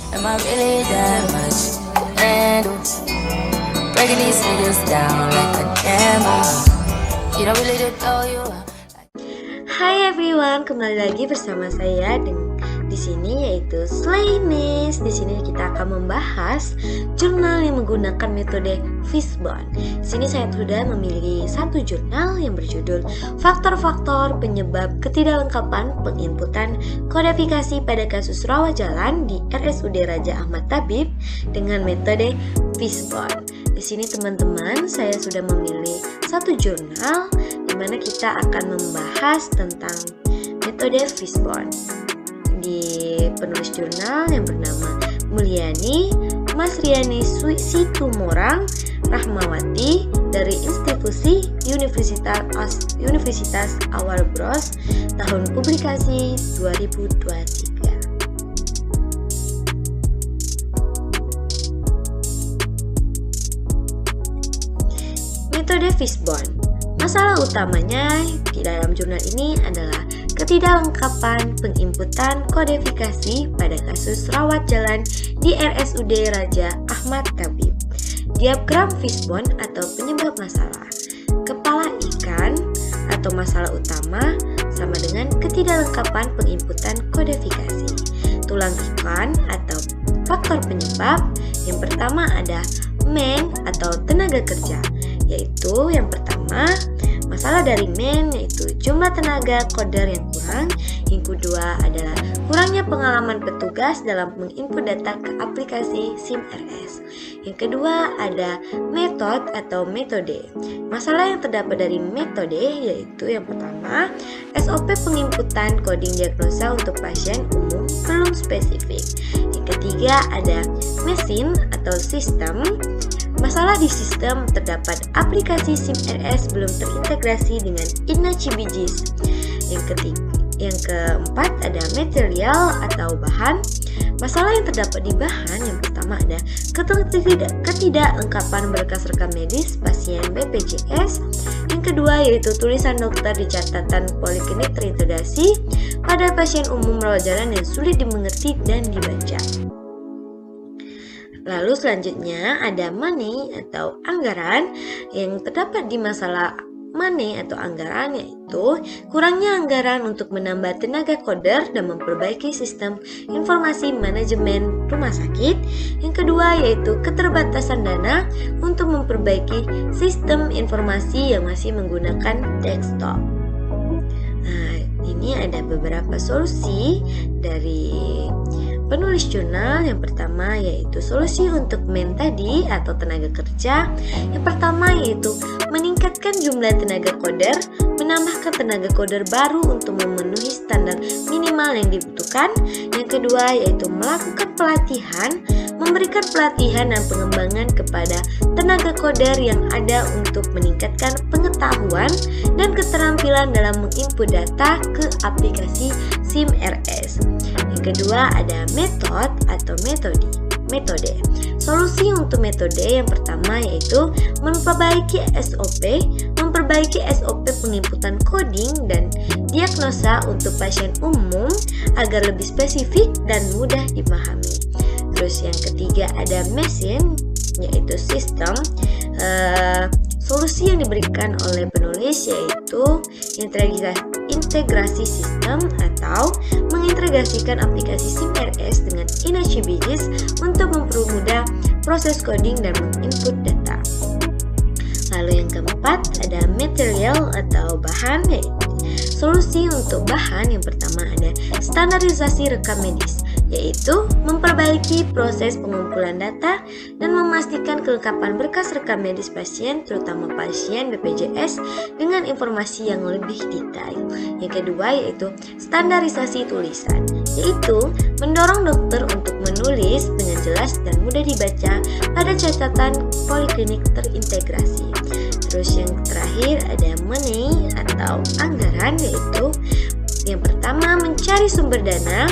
Am I really that much and breaking these niggas down like a camel? You don't really know you are. Hai everyone, kembali lagi bersama saya di sini yaitu Slayness. Di sini kita akan membahas jurnal yang menggunakan metode Fishbone. Di sini saya sudah memilih satu jurnal yang berjudul Faktor-faktor penyebab ketidaklengkapan penginputan kodifikasi pada kasus rawat jalan di RSUD Raja Ahmad Tabib dengan metode Fishbone. Di sini teman-teman, saya sudah memilih satu jurnal di mana kita akan membahas tentang metode Fishbone. Di penulis jurnal yang bernama Mulyani Masriani Situmorang Rahmawati dari institusi Universitas Awal Bros, tahun publikasi 2023. Metode Fishbone. Masalah utamanya di dalam jurnal ini adalah ketidaklengkapan penginputan kodifikasi pada kasus rawat jalan di RSUD Raja Ahmad Tabib. Diagram Fishbone atau penyebab masalah. Kepala ikan atau masalah utama sama dengan ketidaklengkapan penginputan kodifikasi. Tulang ikan atau faktor penyebab. Yang pertama ada man atau tenaga kerja, yaitu yang pertama masalah dari man yaitu jumlah tenaga coder yang kurang. Yang kedua adalah kurangnya pengalaman petugas dalam menginput data ke aplikasi SIM-RS. Yang kedua ada metode atau metode. Masalah yang terdapat dari metode yaitu yang pertama SOP penginputan coding diagnosa untuk pasien umum belum spesifik. Yang ketiga ada mesin atau sistem. Masalah di sistem terdapat aplikasi SIM-RS belum terintegrasi dengan InnaCBGs. Yang keempat ada material atau bahan. Masalah yang terdapat di bahan yang pertama ada ketidaklengkapan berkas rekam medis pasien BPJS. Yang kedua yaitu tulisan dokter di catatan poliklinik terintegrasi pada pasien umum rawat jalan yang sulit dimengerti dan dibaca. Lalu selanjutnya ada money atau anggaran. Yang terdapat di masalah money atau anggaran yaitu kurangnya anggaran untuk menambah tenaga coder dan memperbaiki sistem informasi manajemen rumah sakit. Yang kedua yaitu keterbatasan dana untuk memperbaiki sistem informasi yang masih menggunakan desktop. Nah, ini ada beberapa solusi dari penulis jurnal. Yang pertama yaitu solusi untuk man tadi atau tenaga kerja. Yang pertama yaitu meningkatkan jumlah tenaga coder, menambahkan tenaga coder baru untuk memenuhi standar minimal yang dibutuhkan. Yang kedua yaitu melakukan pelatihan, memberikan pelatihan dan pengembangan kepada tenaga coder yang ada untuk meningkatkan pengetahuan dan keterampilan dalam menginput data ke aplikasi SIM-RS. Yang kedua ada metode atau metode. Solusi untuk metode yang pertama yaitu memperbaiki SOP penginputan coding dan diagnosa untuk pasien umum agar lebih spesifik dan mudah dipahami. Terus yang ketiga ada mesin yaitu sistem. Solusi yang diberikan oleh penulis yaitu integrasi sistem atau mengintegrasikan aplikasi SIM-RS dengan InnaCBGs untuk mempermudah proses coding dan menginput data. Lalu yang keempat ada material atau bahan. Solusi untuk bahan yang pertama ada standarisasi rekam medis, yaitu memperbaiki proses pengumpulan data dan memastikan kelengkapan berkas rekam medis pasien, terutama pasien BPJS dengan informasi yang lebih detail. Yang kedua yaitu standarisasi tulisan, yaitu mendorong dokter untuk menulis dengan jelas dan mudah dibaca pada catatan poliklinik terintegrasi. Terus yang terakhir ada money atau anggaran, yaitu yang pertama mencari sumber dana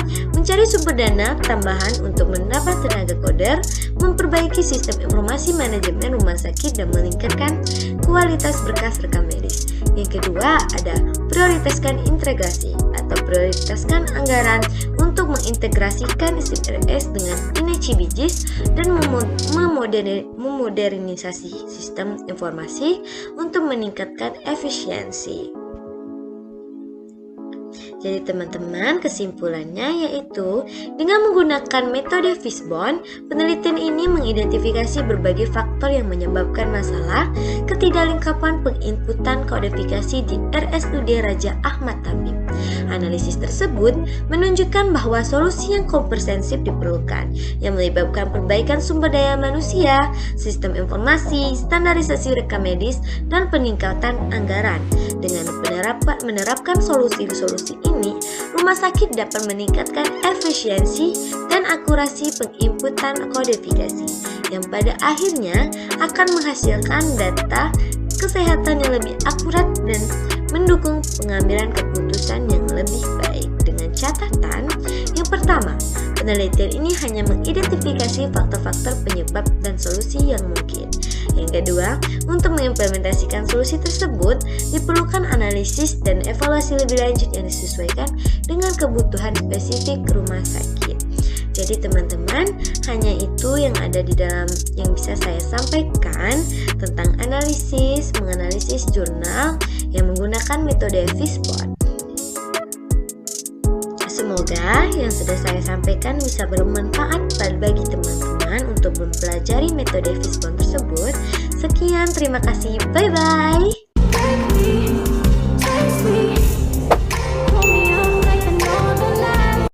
tambahan untuk menambah tenaga coder, memperbaiki sistem informasi manajemen rumah sakit dan meningkatkan kualitas berkas rekam medis. Yang kedua ada prioritaskan integrasi atau prioritaskan anggaran untuk mengintegrasikan sistem RS dengan Inacibijis dan memodernisasi sistem informasi untuk meningkatkan efisiensi. Jadi teman-teman, kesimpulannya yaitu dengan menggunakan metode Fishbone, penelitian ini mengidentifikasi berbagai faktor yang menyebabkan masalah ketidaklengkapan penginputan kodifikasi di RSUD Raja Ahmad Tamim. Analisis tersebut menunjukkan bahwa solusi yang komprehensif diperlukan, yang melibatkan perbaikan sumber daya manusia, sistem informasi, standarisasi rekam medis, dan peningkatan anggaran. Dengan menerapkan solusi-solusi ini, rumah sakit dapat meningkatkan efisiensi dan akurasi penginputan kodifikasi, yang pada akhirnya akan menghasilkan data kesehatan yang lebih akurat dan mendukung pengambilan keputusan yang lebih baik. Dengan catatan, yang pertama, penelitian ini hanya mengidentifikasi faktor-faktor penyebab dan solusi yang mungkin. Yang kedua, untuk mengimplementasikan solusi tersebut diperlukan analisis dan evaluasi lebih lanjut yang disesuaikan dengan kebutuhan spesifik rumah sakit. Jadi teman-teman, hanya itu yang ada di dalam yang bisa saya sampaikan tentang menganalisis jurnal yang menggunakan metode Fishbone. Semoga yang sudah saya sampaikan bisa bermanfaat bagi teman-teman untuk mempelajari metode Fishbone tersebut. Sekian, terima kasih, bye-bye.